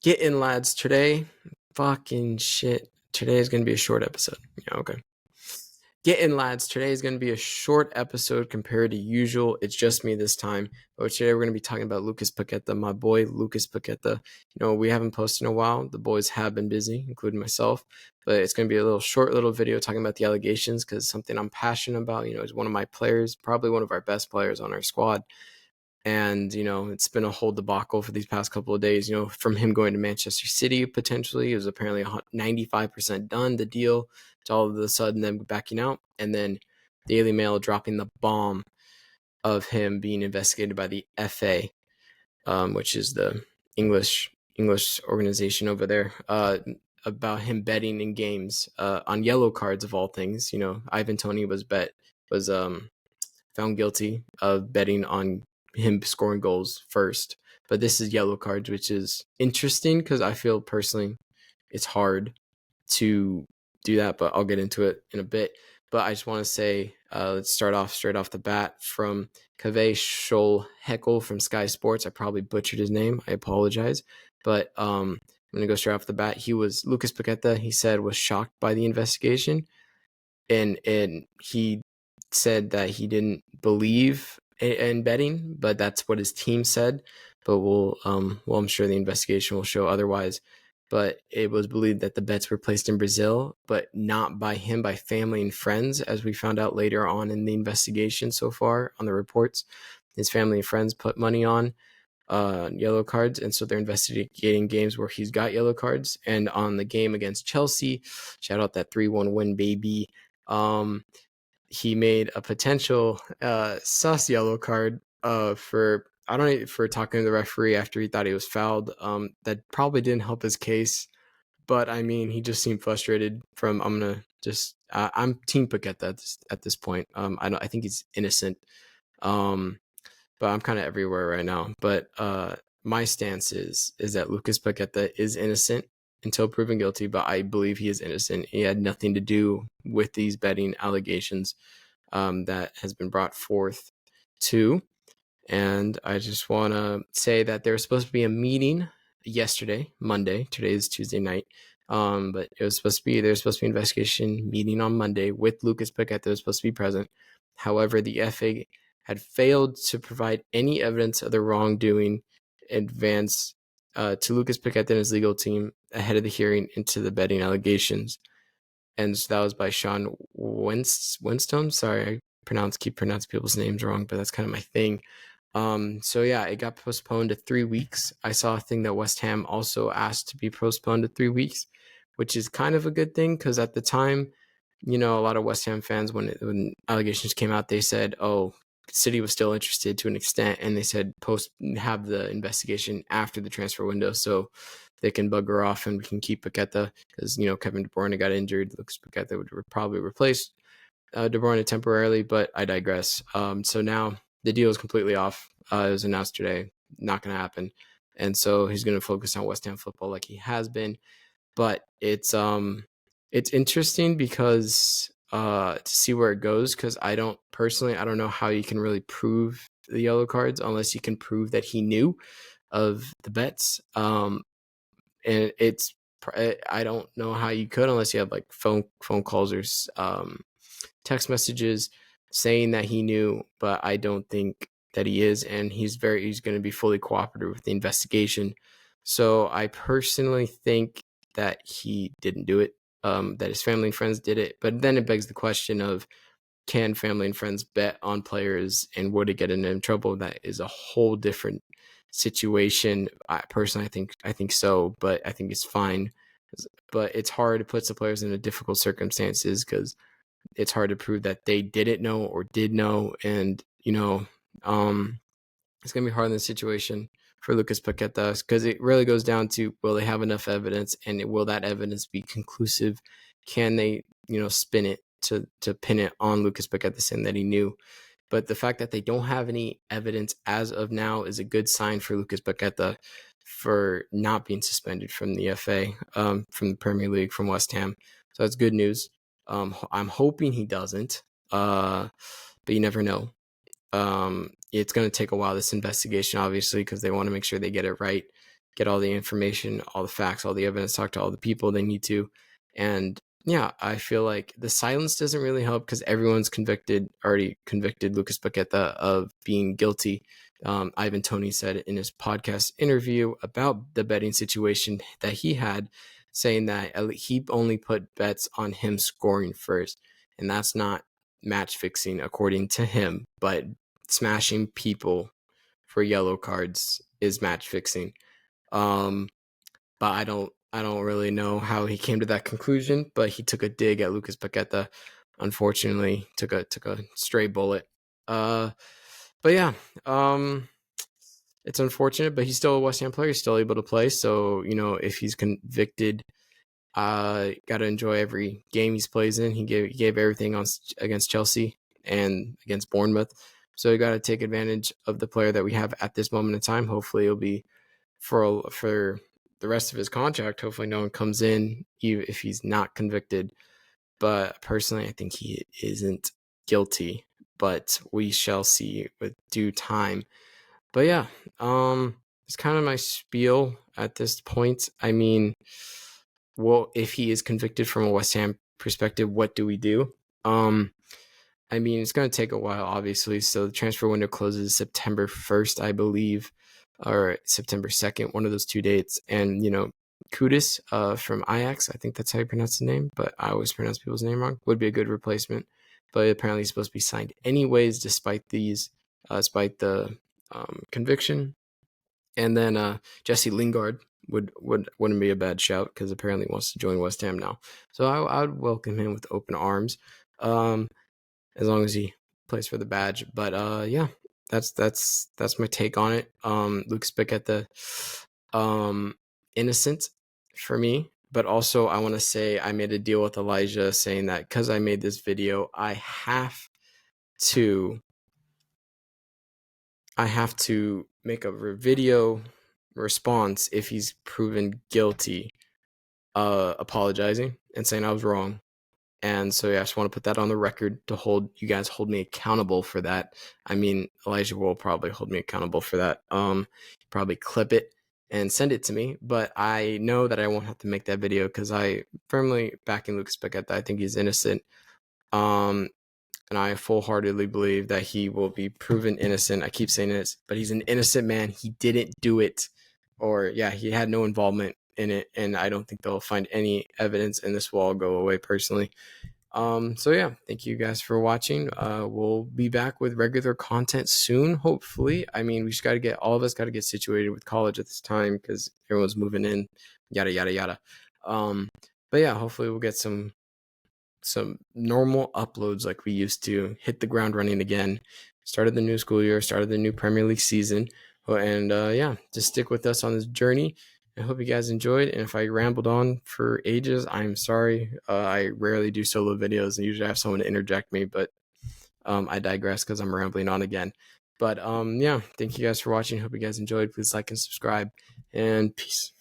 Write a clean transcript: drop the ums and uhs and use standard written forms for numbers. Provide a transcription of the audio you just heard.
Get in, lads. Today, fucking shit. Today is going to be a short episode. Yeah, okay. Get in, lads. Today is going to be a short episode compared to usual. It's just me this time. But today we're going to be talking about Lucas Paqueta, my boy Lucas Paqueta. We haven't posted in a while. The boys have been busy, including myself. But it's going to be a short little video talking about the allegations because it's something I'm passionate about. He's one of my players, probably one of our best players on our squad. And, it's been a whole debacle for these past couple of days, from him going to Manchester City potentially. It was apparently 95% done, the deal, to all of a sudden them backing out. And then Daily Mail dropping the bomb of him being investigated by the FA, which is the English organization over there, about him betting in games on yellow cards of all things. Ivan Toney was found guilty of betting on him scoring goals first. But this is yellow cards, which is interesting because I feel personally it's hard to do that, but I'll get into it in a bit. But I just want to say, let's start off straight off the bat from Kaveh Scholl-Heckel from Sky Sports. I probably butchered his name. I apologize. But I'm going to go straight off the bat. Lucas Paqueta, he said, was shocked by the investigation. And he said that he didn't believe in betting, but that's what his team said. But I'm sure the investigation will show otherwise. But it was believed that the bets were placed in Brazil, but not by him, by family and friends, as we found out later on in the investigation so far on the reports. His family and friends put money on yellow cards, and so they're investigating games where he's got yellow cards. And on the game against Chelsea, shout out that 3-1 win, baby. He made a potential sus yellow card for talking to the referee after he thought he was fouled. That probably didn't help his case, but I mean, he just seemed frustrated. I'm Team Paqueta at this point. I think he's innocent, but I'm kind of everywhere right now. But my stance is that Lucas Paqueta is innocent until proven guilty, but I believe he is innocent. He had nothing to do with these betting allegations that has been brought forth too. And I just want to say that there was supposed to be a meeting yesterday, Monday. Today is Tuesday night. But there's supposed to be an investigation meeting on Monday with Lucas Paqueta that was supposed to be present. However, the FA had failed to provide any evidence of the wrongdoing advance to Lucas Paqueta and his legal team ahead of the hearing into the betting allegations. And so that was by Sean Winstone. Sorry, I keep pronouncing people's names wrong, but that's kind of my thing. So yeah, it got postponed to 3 weeks. I saw a thing that West Ham also asked to be postponed to 3 weeks, which is kind of a good thing because at the time, a lot of West Ham fans, when allegations came out, they said, "Oh, City was still interested to an extent," and they said have the investigation after the transfer window, so they can bugger off and we can keep Paqueta because Kevin De Bruyne got injured. Lucas Paqueta would probably replace De Bruyne temporarily, but I digress. So now the deal is completely off. It was announced today, not going to happen, and so he's going to focus on West Ham football like he has been. But it's interesting because to see where it goes, because I don't know how you can really prove the yellow cards unless you can prove that he knew of the bets. And I don't know how you could unless you have like phone calls or text messages saying that he knew, but I don't think that he is, and he's going to be fully cooperative with the investigation. So I personally think that he didn't do it, that his family and friends did it. But then it begs the question of, can family and friends bet on players and would it get them in trouble? That is a whole different situation. Personally, I think so, but I think it's fine. But it's hard to put the players in difficult circumstances because it's hard to prove that they didn't know or did know. And, it's going to be hard in this situation for Lucas Paqueta because it really goes down to, will they have enough evidence and will that evidence be conclusive? Can they, spin it to pin it on Lucas Paqueta saying that he knew? But the fact that they don't have any evidence as of now is a good sign for Lucas Paqueta for not being suspended from the FA, from the Premier League, from West Ham. So that's good news. I'm hoping he doesn't, but you never know. It's going to take a while, this investigation, obviously, because they want to make sure they get it right. get all the information, all the facts, all the evidence, talk to all the people they need to. And yeah, I feel like the silence doesn't really help because everyone's already convicted Lucas Paqueta of being guilty. Ivan Toney said in his podcast interview about the betting situation that he had, saying that he only put bets on him scoring first. And that's not match fixing according to him, but smashing people for yellow cards is match fixing. But I don't really know how he came to that conclusion, but he took a dig at Lucas Paqueta. Unfortunately, took a stray bullet. But yeah, it's unfortunate, but he's still a West Ham player. He's still able to play. So, you know, if he's convicted, got to enjoy every game he plays in. He gave everything against Chelsea and against Bournemouth. So you got to take advantage of the player that we have at this moment in time. Hopefully, it'll be for the rest of his contract. Hopefully, no one comes in if he's not convicted. But personally, I think he isn't guilty. But we shall see with due time. But yeah, it's kind of my spiel at this point. I mean, well, if he is convicted from a West Ham perspective, what do we do? I mean, it's going to take a while, obviously. So the transfer window closes September 1st, I believe, or September 2nd, one of those 2 dates. And, you know, Kudus from Ajax, I think that's how you pronounce the name, but I always pronounce people's name wrong, would be a good replacement. But apparently he's supposed to be signed anyways, despite the conviction. And then Jesse Lingard wouldn't be a bad shout because apparently he wants to join West Ham now. So I would welcome him with open arms, as long as he plays for the badge. But yeah, that's my take on it. Lucas Paqueta, innocent for me, but also I want to say I made a deal with Elijah saying that because I made this video, I have to make a video response if he's proven guilty, apologizing and saying I was wrong. And so yeah, I just want to put that on the record to hold me accountable for that. I mean, Elijah will probably hold me accountable for that. Probably clip it and send it to me, but I know that I won't have to make that video because I firmly backing Lucas Paqueta. I think he's innocent. And I full-heartedly believe that he will be proven innocent. I keep saying this, but he's an innocent man. He didn't do it, or yeah, he had no involvement in it, and I don't think they'll find any evidence, and this will all go away personally. So yeah, thank you guys for watching. We'll be back with regular content soon, hopefully. I mean, all of us got to get situated with college at this time because everyone's moving in, yada yada yada. But yeah, hopefully we'll get some normal uploads like we used to, hit the ground running again, started the new school year, started the new Premier League season. And yeah, just stick with us on this journey. I hope you guys enjoyed. And if I rambled on for ages, I'm sorry. I rarely do solo videos and usually I have someone to interject me, but I digress because I'm rambling on again. But yeah, thank you guys for watching. Hope you guys enjoyed. Please like and subscribe, and peace.